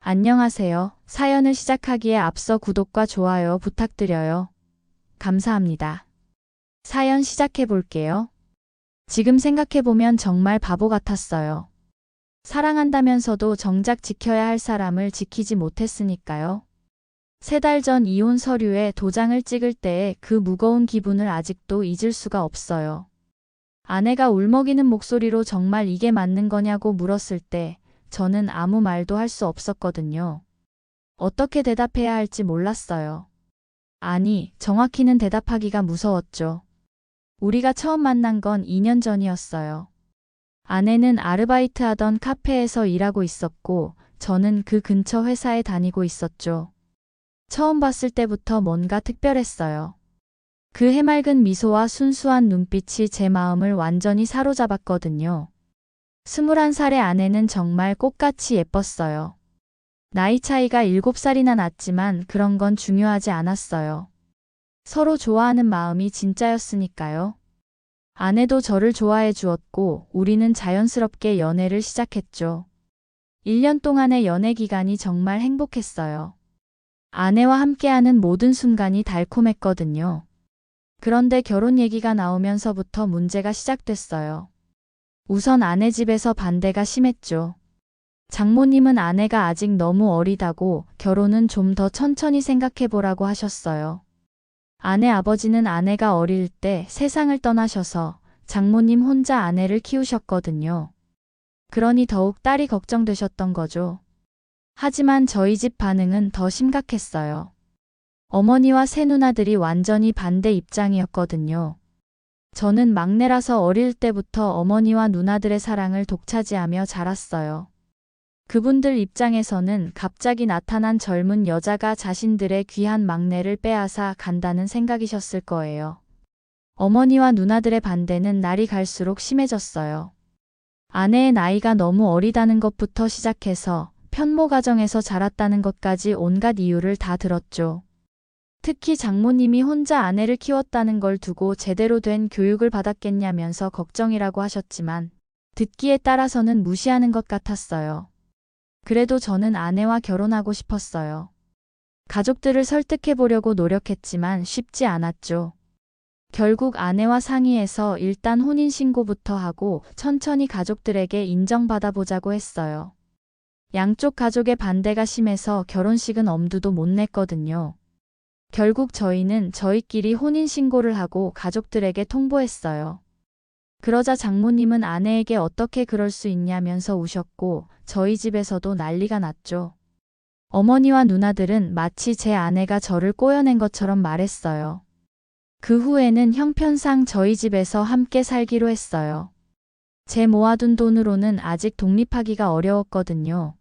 안녕하세요. 사연을 시작하기에 앞서 구독과 좋아요 부탁드려요. 감사합니다. 사연 시작해 볼게요. 지금 생각해보면 정말 바보 같았어요. 사랑한다면서도 정작 지켜야 할 사람을 지키지 못했으니까요. 3달 전 이혼 서류에 도장을 찍을 때의 그 무거운 기분을 아직도 잊을 수가 없어요. 아내가 울먹이는 목소리로 정말 이게 맞는 거냐고 물었을 때 저는 아무 말도 할 수 없었거든요. 어떻게 대답해야 할지 몰랐어요. 아니, 정확히는 대답하기가 무서웠죠. 우리가 처음 만난 건 2년 전이었어요. 아내는 아르바이트 하던 카페에서 일하고 있었고, 저는 그 근처 회사에 다니고 있었죠. 처음 봤을 때부터 뭔가 특별했어요. 그 해맑은 미소와 순수한 눈빛이 제 마음을 완전히 사로잡았거든요. 21살의 아내는 정말 꽃같이 예뻤어요. 나이 차이가 7살이나 났지만 그런 건 중요하지 않았어요. 서로 좋아하는 마음이 진짜였으니까요. 아내도 저를 좋아해 주었고 우리는 자연스럽게 연애를 시작했죠. 1년 동안의 연애 기간이 정말 행복했어요. 아내와 함께하는 모든 순간이 달콤했거든요. 그런데 결혼 얘기가 나오면서부터 문제가 시작됐어요. 우선 아내 집에서 반대가 심했죠. 장모님은 아내가 아직 너무 어리다고 결혼은 좀 더 천천히 생각해보라고 하셨어요. 아내 아버지는 아내가 어릴 때 세상을 떠나셔서 장모님 혼자 아내를 키우셨거든요. 그러니 더욱 딸이 걱정되셨던 거죠. 하지만 저희 집 반응은 더 심각했어요. 어머니와 새누나들이 완전히 반대 입장이었거든요. 저는 막내라서 어릴 때부터 어머니와 누나들의 사랑을 독차지하며 자랐어요. 그분들 입장에서는 갑자기 나타난 젊은 여자가 자신들의 귀한 막내를 빼앗아 간다는 생각이셨을 거예요. 어머니와 누나들의 반대는 날이 갈수록 심해졌어요. 아내의 나이가 너무 어리다는 것부터 시작해서 편모 가정에서 자랐다는 것까지 온갖 이유를 다 들었죠. 특히 장모님이 혼자 아내를 키웠다는 걸 두고 제대로 된 교육을 받았겠냐면서 걱정이라고 하셨지만 듣기에 따라서는 무시하는 것 같았어요. 그래도 저는 아내와 결혼하고 싶었어요. 가족들을 설득해 보려고 노력했지만 쉽지 않았죠. 결국 아내와 상의해서 일단 혼인신고부터 하고 천천히 가족들에게 인정받아 보자고 했어요. 양쪽 가족의 반대가 심해서 결혼식은 엄두도 못 냈거든요. 결국 저희는 저희끼리 혼인신고를 하고 가족들에게 통보했어요. 그러자 장모님은 아내에게 어떻게 그럴 수 있냐면서 우셨고 저희 집에서도 난리가 났죠. 어머니와 누나들은 마치 제 아내가 저를 꼬여낸 것처럼 말했어요. 그 후에는 형편상 저희 집에서 함께 살기로 했어요. 제 모아둔 돈으로는 아직 독립하기가 어려웠거든요.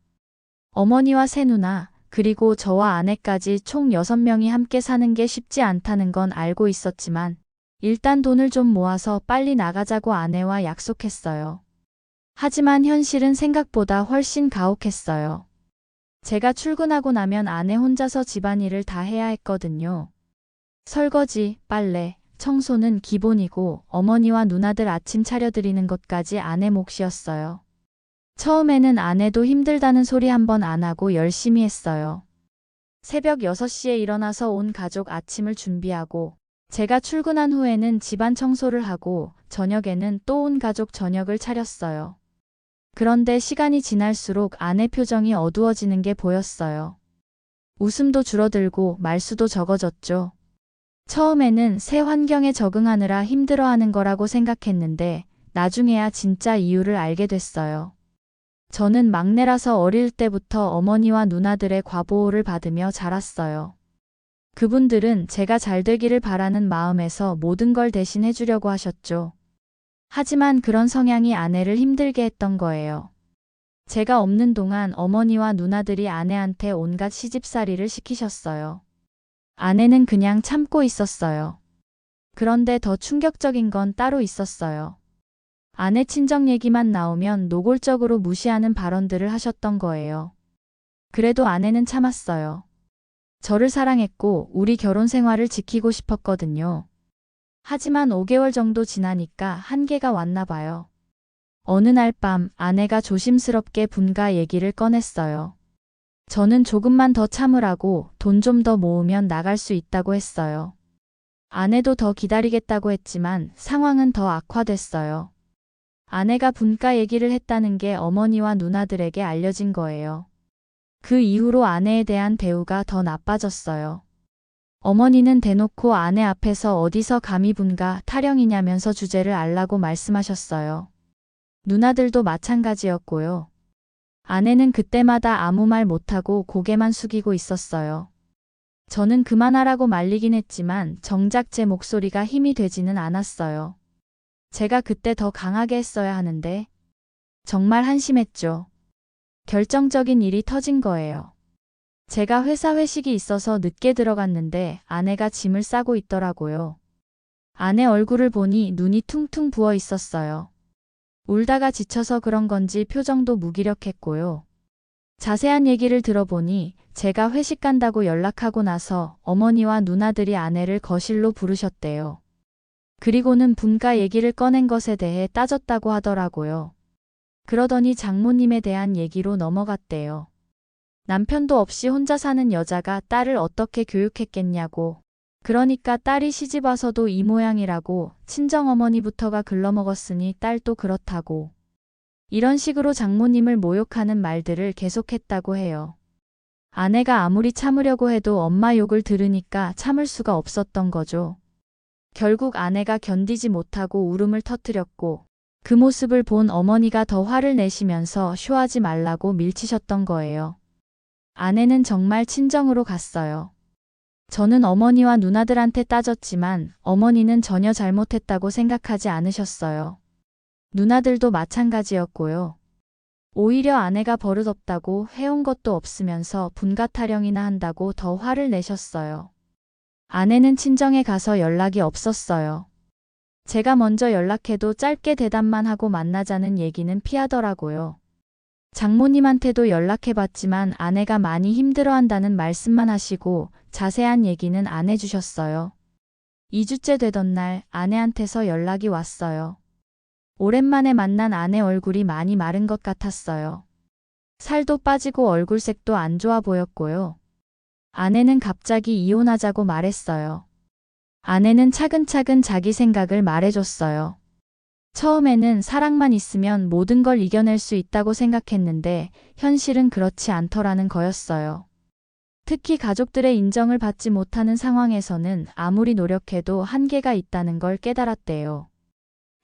어머니와 새누나, 그리고 저와 아내까지 총 6명이 함께 사는 게 쉽지 않다는 건 알고 있었지만 일단 돈을 좀 모아서 빨리 나가자고 아내와 약속했어요. 하지만 현실은 생각보다 훨씬 가혹했어요. 제가 출근하고 나면 아내 혼자서 집안일을 다 해야 했거든요. 설거지, 빨래, 청소는 기본이고 어머니와 누나들 아침 차려드리는 것까지 아내 몫이었어요. 처음에는 아내도 힘들다는 소리 한 번 안 하고 열심히 했어요. 새벽 6시에 일어나서 온 가족 아침을 준비하고 제가 출근한 후에는 집안 청소를 하고 저녁에는 또 온 가족 저녁을 차렸어요. 그런데 시간이 지날수록 아내 표정이 어두워지는 게 보였어요. 웃음도 줄어들고 말수도 적어졌죠. 처음에는 새 환경에 적응하느라 힘들어하는 거라고 생각했는데 나중에야 진짜 이유를 알게 됐어요. 저는 막내라서 어릴 때부터 어머니와 누나들의 과보호를 받으며 자랐어요. 그분들은 제가 잘 되기를 바라는 마음에서 모든 걸 대신해 주려고 하셨죠. 하지만 그런 성향이 아내를 힘들게 했던 거예요. 제가 없는 동안 어머니와 누나들이 아내한테 온갖 시집살이를 시키셨어요. 아내는 그냥 참고 있었어요. 그런데 더 충격적인 건 따로 있었어요. 아내 친정 얘기만 나오면 노골적으로 무시하는 발언들을 하셨던 거예요. 그래도 아내는 참았어요. 저를 사랑했고 우리 결혼 생활을 지키고 싶었거든요. 하지만 5개월 정도 지나니까 한계가 왔나 봐요. 어느 날 밤 아내가 조심스럽게 분가 얘기를 꺼냈어요. 저는 조금만 더 참으라고 돈 좀 더 모으면 나갈 수 있다고 했어요. 아내도 더 기다리겠다고 했지만 상황은 더 악화됐어요. 아내가 분가 얘기를 했다는 게 어머니와 누나들에게 알려진 거예요. 그 이후로 아내에 대한 대우가 더 나빠졌어요. 어머니는 대놓고 아내 앞에서 어디서 감히 분가 타령이냐면서 주제를 알라고 말씀하셨어요. 누나들도 마찬가지였고요. 아내는 그때마다 아무 말 못하고 고개만 숙이고 있었어요. 저는 그만하라고 말리긴 했지만 정작 제 목소리가 힘이 되지는 않았어요. 제가 그때 더 강하게 했어야 하는데 정말 한심했죠. 결정적인 일이 터진 거예요. 제가 회사 회식이 있어서 늦게 들어갔는데 아내가 짐을 싸고 있더라고요. 아내 얼굴을 보니 눈이 퉁퉁 부어 있었어요. 울다가 지쳐서 그런 건지 표정도 무기력했고요. 자세한 얘기를 들어보니 제가 회식 간다고 연락하고 나서 어머니와 누나들이 아내를 거실로 부르셨대요. 그리고는 분가 얘기를 꺼낸 것에 대해 따졌다고 하더라고요. 그러더니 장모님에 대한 얘기로 넘어갔대요. 남편도 없이 혼자 사는 여자가 딸을 어떻게 교육했겠냐고. 그러니까 딸이 시집 와서도 이 모양이라고 친정어머니부터가 글러먹었으니 딸도 그렇다고. 이런 식으로 장모님을 모욕하는 말들을 계속했다고 해요. 아내가 아무리 참으려고 해도 엄마 욕을 들으니까 참을 수가 없었던 거죠. 결국 아내가 견디지 못하고 울음을 터뜨렸고 그 모습을 본 어머니가 더 화를 내시면서 쇼하지 말라고 밀치셨던 거예요. 아내는 정말 친정으로 갔어요. 저는 어머니와 누나들한테 따졌지만 어머니는 전혀 잘못했다고 생각하지 않으셨어요. 누나들도 마찬가지였고요. 오히려 아내가 버릇없다고 해온 것도 없으면서 분가 타령이나 한다고 더 화를 내셨어요. 아내는 친정에 가서 연락이 없었어요. 제가 먼저 연락해도 짧게 대답만 하고 만나자는 얘기는 피하더라고요. 장모님한테도 연락해봤지만 아내가 많이 힘들어한다는 말씀만 하시고 자세한 얘기는 안 해주셨어요. 2주째 되던 날 아내한테서 연락이 왔어요. 오랜만에 만난 아내 얼굴이 많이 마른 것 같았어요. 살도 빠지고 얼굴색도 안 좋아 보였고요. 아내는 갑자기 이혼하자고 말했어요. 아내는 차근차근 자기 생각을 말해줬어요. 처음에는 사랑만 있으면 모든 걸 이겨낼 수 있다고 생각했는데 현실은 그렇지 않더라는 거였어요. 특히 가족들의 인정을 받지 못하는 상황에서는 아무리 노력해도 한계가 있다는 걸 깨달았대요.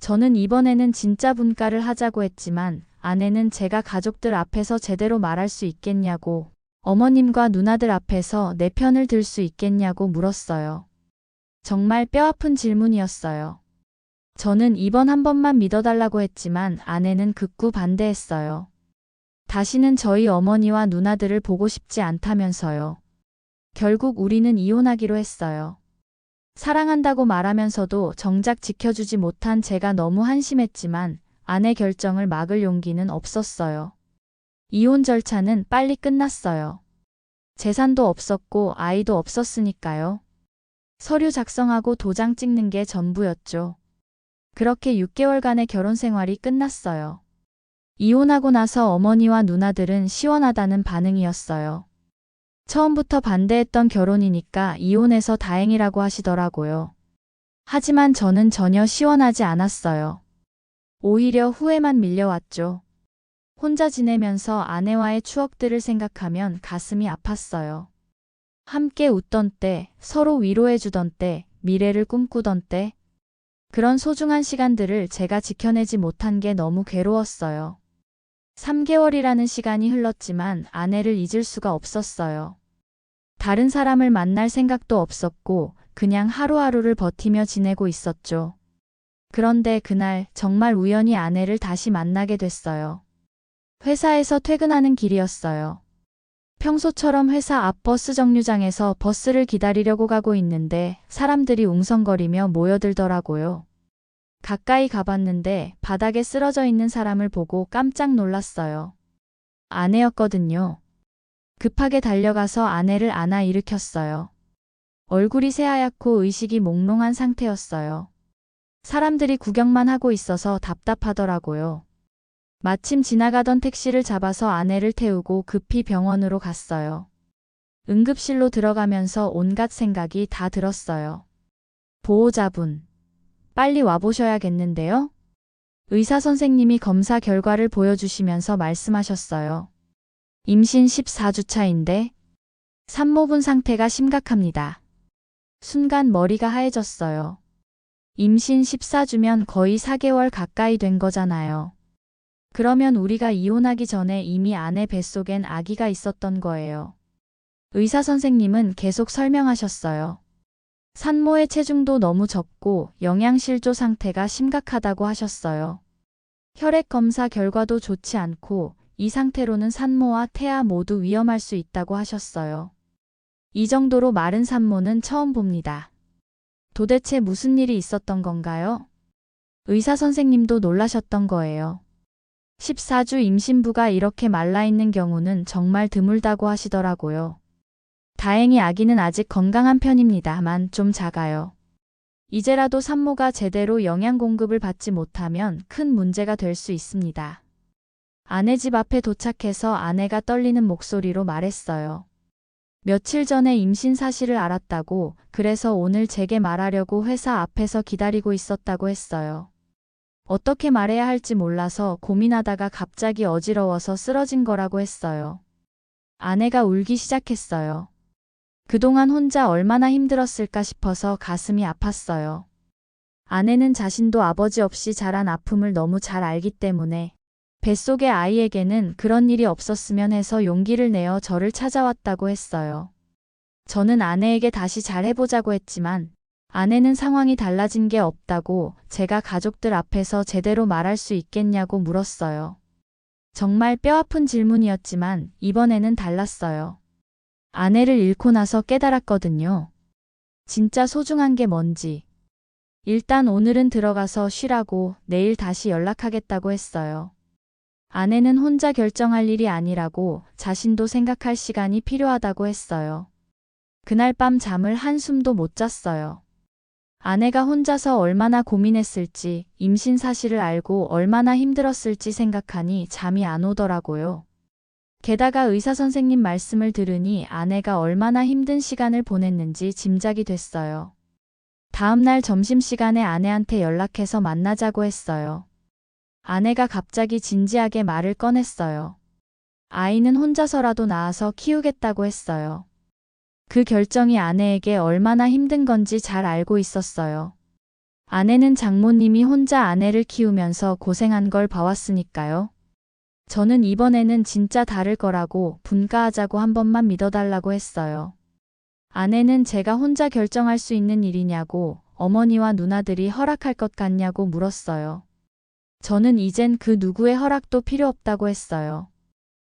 저는 이번에는 진짜 분가를 하자고 했지만 아내는 제가 가족들 앞에서 제대로 말할 수 있겠냐고, 어머님과 누나들 앞에서 내 편을 들 수 있겠냐고 물었어요. 정말 뼈아픈 질문이었어요. 저는 이번 한 번만 믿어달라고 했지만 아내는 극구 반대했어요. 다시는 저희 어머니와 누나들을 보고 싶지 않다면서요. 결국 우리는 이혼하기로 했어요. 사랑한다고 말하면서도 정작 지켜주지 못한 제가 너무 한심했지만 아내 결정을 막을 용기는 없었어요. 이혼 절차는 빨리 끝났어요. 재산도 없었고 아이도 없었으니까요. 서류 작성하고 도장 찍는 게 전부였죠. 그렇게 6개월간의 결혼 생활이 끝났어요. 이혼하고 나서 어머니와 누나들은 시원하다는 반응이었어요. 처음부터 반대했던 결혼이니까 이혼해서 다행이라고 하시더라고요. 하지만 저는 전혀 시원하지 않았어요. 오히려 후회만 밀려왔죠. 혼자 지내면서 아내와의 추억들을 생각하면 가슴이 아팠어요. 함께 웃던 때, 서로 위로해주던 때, 미래를 꿈꾸던 때, 그런 소중한 시간들을 제가 지켜내지 못한 게 너무 괴로웠어요. 3개월이라는 시간이 흘렀지만 아내를 잊을 수가 없었어요. 다른 사람을 만날 생각도 없었고 그냥 하루하루를 버티며 지내고 있었죠. 그런데 그날 정말 우연히 아내를 다시 만나게 됐어요. 회사에서 퇴근하는 길이었어요. 평소처럼 회사 앞 버스 정류장에서 버스를 기다리려고 가고 있는데 사람들이 웅성거리며 모여들더라고요. 가까이 가봤는데 바닥에 쓰러져 있는 사람을 보고 깜짝 놀랐어요. 아내였거든요. 급하게 달려가서 아내를 안아 일으켰어요. 얼굴이 새하얗고 의식이 몽롱한 상태였어요. 사람들이 구경만 하고 있어서 답답하더라고요. 마침 지나가던 택시를 잡아서 아내를 태우고 급히 병원으로 갔어요. 응급실로 들어가면서 온갖 생각이 다 들었어요. 보호자분, 빨리 와보셔야겠는데요? 의사 선생님이 검사 결과를 보여주시면서 말씀하셨어요. 임신 14주 차인데 산모분 상태가 심각합니다. 순간 머리가 하얘졌어요. 임신 14주면 거의 4개월 가까이 된 거잖아요. 그러면 우리가 이혼하기 전에 이미 아내 뱃속엔 아기가 있었던 거예요. 의사 선생님은 계속 설명하셨어요. 산모의 체중도 너무 적고 영양실조 상태가 심각하다고 하셨어요. 혈액 검사 결과도 좋지 않고 이 상태로는 산모와 태아 모두 위험할 수 있다고 하셨어요. 이 정도로 마른 산모는 처음 봅니다. 도대체 무슨 일이 있었던 건가요? 의사 선생님도 놀라셨던 거예요. 14주 임신부가 이렇게 말라있는 경우는 정말 드물다고 하시더라고요. 다행히 아기는 아직 건강한 편입니다만 좀 작아요. 이제라도 산모가 제대로 영양 공급을 받지 못하면 큰 문제가 될 수 있습니다. 아내 집 앞에 도착해서 아내가 떨리는 목소리로 말했어요. 며칠 전에 임신 사실을 알았다고, 그래서 오늘 제게 말하려고 회사 앞에서 기다리고 있었다고 했어요. 어떻게 말해야 할지 몰라서 고민하다가 갑자기 어지러워서 쓰러진 거라고 했어요. 아내가 울기 시작했어요. 그동안 혼자 얼마나 힘들었을까 싶어서 가슴이 아팠어요. 아내는 자신도 아버지 없이 자란 아픔을 너무 잘 알기 때문에 뱃속의 아이에게는 그런 일이 없었으면 해서 용기를 내어 저를 찾아왔다고 했어요. 저는 아내에게 다시 잘해보자고 했지만 아내는 상황이 달라진 게 없다고, 제가 가족들 앞에서 제대로 말할 수 있겠냐고 물었어요. 정말 뼈아픈 질문이었지만 이번에는 달랐어요. 아내를 잃고 나서 깨달았거든요. 진짜 소중한 게 뭔지. 일단 오늘은 들어가서 쉬라고, 내일 다시 연락하겠다고 했어요. 아내는 혼자 결정할 일이 아니라고, 자신도 생각할 시간이 필요하다고 했어요. 그날 밤 잠을 한숨도 못 잤어요. 아내가 혼자서 얼마나 고민했을지, 임신 사실을 알고 얼마나 힘들었을지 생각하니 잠이 안 오더라고요. 게다가 의사 선생님 말씀을 들으니 아내가 얼마나 힘든 시간을 보냈는지 짐작이 됐어요. 다음 날 점심시간에 아내한테 연락해서 만나자고 했어요. 아내가 갑자기 진지하게 말을 꺼냈어요. 아이는 혼자서라도 낳아서 키우겠다고 했어요. 그 결정이 아내에게 얼마나 힘든 건지 잘 알고 있었어요. 아내는 장모님이 혼자 아내를 키우면서 고생한 걸 봐왔으니까요. 저는 이번에는 진짜 다를 거라고, 분가하자고 한 번만 믿어달라고 했어요. 아내는 제가 혼자 결정할 수 있는 일이냐고, 어머니와 누나들이 허락할 것 같냐고 물었어요. 저는 이젠 그 누구의 허락도 필요 없다고 했어요.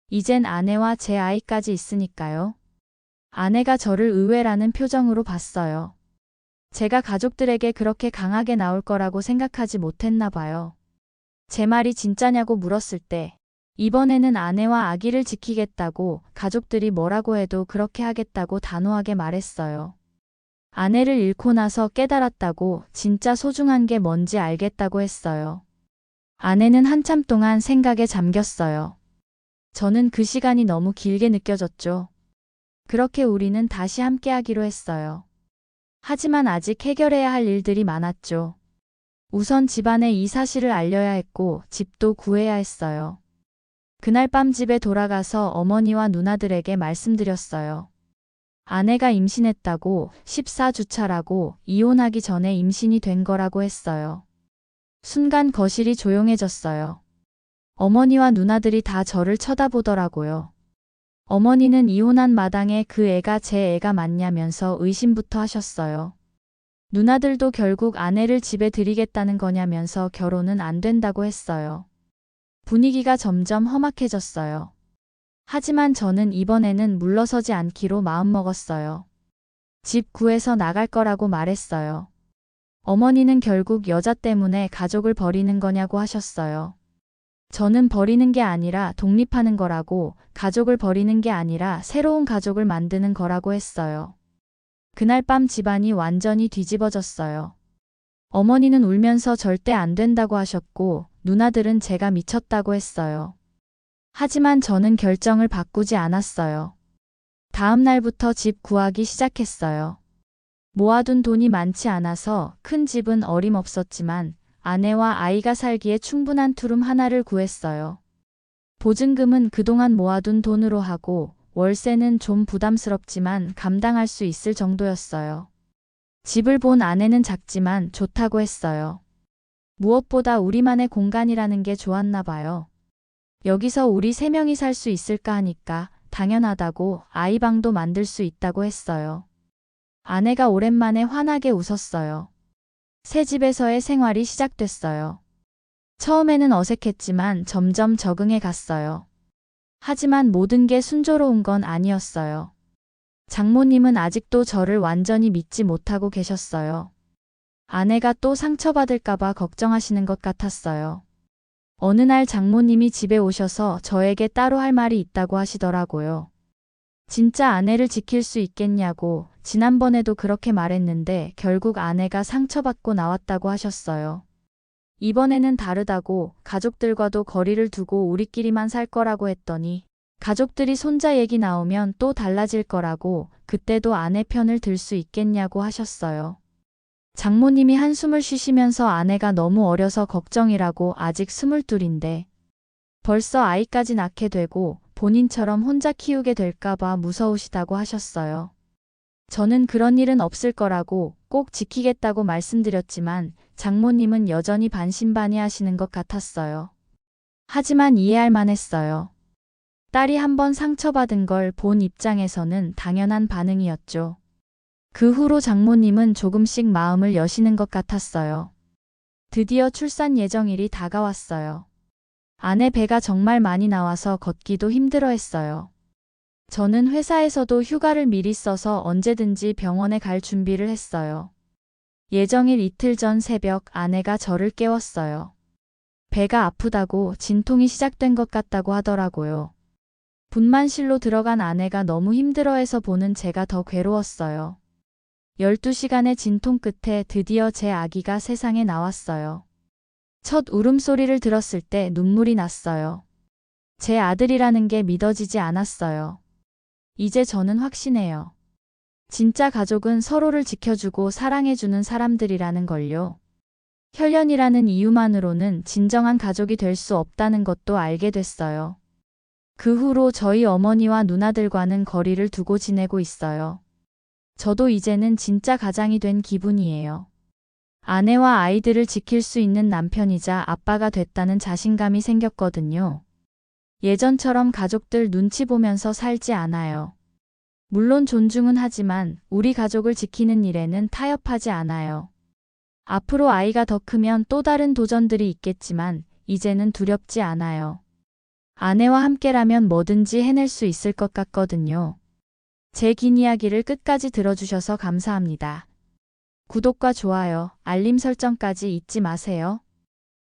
이젠 아내와 제 아이까지 있으니까요. 아내가 저를 의외라는 표정으로 봤어요. 제가 가족들에게 그렇게 강하게 나올 거라고 생각하지 못했나 봐요. 제 말이 진짜냐고 물었을 때, 이번에는 아내와 아기를 지키겠다고, 가족들이 뭐라고 해도 그렇게 하겠다고 단호하게 말했어요. 아내를 잃고 나서 깨달았다고, 진짜 소중한 게 뭔지 알겠다고 했어요. 아내는 한참 동안 생각에 잠겼어요. 저는 그 시간이 너무 길게 느껴졌죠. 그렇게 우리는 다시 함께하기로 했어요. 하지만 아직 해결해야 할 일들이 많았죠. 우선 집안에 이 사실을 알려야 했고, 집도 구해야 했어요. 그날 밤 집에 돌아가서 어머니와 누나들에게 말씀드렸어요. 아내가 임신했다고, 14주 차라고, 이혼하기 전에 임신이 된 거라고 했어요. 순간 거실이 조용해졌어요. 어머니와 누나들이 다 저를 쳐다보더라고요. 어머니는 이혼한 마당에 그 애가 제 애가 맞냐면서 의심부터 하셨어요. 누나들도 결국 아내를 집에 들이겠다는 거냐면서 결혼은 안 된다고 했어요. 분위기가 점점 험악해졌어요. 하지만 저는 이번에는 물러서지 않기로 마음먹었어요. 집 구해서 나갈 거라고 말했어요. 어머니는 결국 여자 때문에 가족을 버리는 거냐고 하셨어요. 저는 버리는 게 아니라 독립하는 거라고, 가족을 버리는 게 아니라 새로운 가족을 만드는 거라고 했어요. 그날 밤 집안이 완전히 뒤집어졌어요. 어머니는 울면서 절대 안 된다고 하셨고, 누나들은 제가 미쳤다고 했어요. 하지만 저는 결정을 바꾸지 않았어요. 다음 날부터 집 구하기 시작했어요. 모아둔 돈이 많지 않아서 큰 집은 어림없었지만 아내와 아이가 살기에 충분한 투룸 하나를 구했어요. 보증금은 그동안 모아둔 돈으로 하고 월세는 좀 부담스럽지만 감당할 수 있을 정도였어요. 집을 본 아내는 작지만 좋다고 했어요. 무엇보다 우리만의 공간이라는 게 좋았나 봐요. 여기서 우리 3명이 살 수 있을까 하니까 당연하다고 아이 방도 만들 수 있다고 했어요. 아내가 오랜만에 환하게 웃었어요. 새 집에서의 생활이 시작됐어요. 처음에는 어색했지만 점점 적응해 갔어요. 하지만 모든 게 순조로운 건 아니었어요. 장모님은 아직도 저를 완전히 믿지 못하고 계셨어요. 아내가 또 상처받을까봐 걱정하시는 것 같았어요. 어느 날 장모님이 집에 오셔서 저에게 따로 할 말이 있다고 하시더라고요. 진짜 아내를 지킬 수 있겠냐고 지난번에도 그렇게 말했는데 결국 아내가 상처받고 나왔다고 하셨어요. 이번에는 다르다고 가족들과도 거리를 두고 우리끼리만 살 거라고 했더니 가족들이 손자 얘기 나오면 또 달라질 거라고 그때도 아내 편을 들 수 있겠냐고 하셨어요. 장모님이 한숨을 쉬시면서 아내가 너무 어려서 걱정이라고 아직 22인데 벌써 아이까지 낳게 되고 본인처럼 혼자 키우게 될까봐 무서우시다고 하셨어요. 저는 그런 일은 없을 거라고 꼭 지키겠다고 말씀드렸지만 장모님은 여전히 반신반의하시는 것 같았어요. 하지만 이해할 만했어요. 딸이 한번 상처받은 걸 본 입장에서는 당연한 반응이었죠. 그 후로 장모님은 조금씩 마음을 여시는 것 같았어요. 드디어 출산 예정일이 다가왔어요. 아내 배가 정말 많이 나와서 걷기도 힘들어했어요. 저는 회사에서도 휴가를 미리 써서 언제든지 병원에 갈 준비를 했어요. 예정일 이틀 전 새벽 아내가 저를 깨웠어요. 배가 아프다고 진통이 시작된 것 같다고 하더라고요. 분만실로 들어간 아내가 너무 힘들어해서 보는 제가 더 괴로웠어요. 12시간의 진통 끝에 드디어 제 아기가 세상에 나왔어요. 첫 울음소리를 들었을 때 눈물이 났어요. 제 아들이라는 게 믿어지지 않았어요. 이제 저는 확신해요. 진짜 가족은 서로를 지켜주고 사랑해주는 사람들이라는 걸요. 혈연이라는 이유만으로는 진정한 가족이 될 수 없다는 것도 알게 됐어요. 그 후로 저희 어머니와 누나들과는 거리를 두고 지내고 있어요. 저도 이제는 진짜 가장이 된 기분이에요. 아내와 아이들을 지킬 수 있는 남편이자 아빠가 됐다는 자신감이 생겼거든요. 예전처럼 가족들 눈치 보면서 살지 않아요. 물론 존중은 하지만 우리 가족을 지키는 일에는 타협하지 않아요. 앞으로 아이가 더 크면 또 다른 도전들이 있겠지만 이제는 두렵지 않아요. 아내와 함께라면 뭐든지 해낼 수 있을 것 같거든요. 제 긴 이야기를 끝까지 들어주셔서 감사합니다. 구독과 좋아요, 알림 설정까지 잊지 마세요.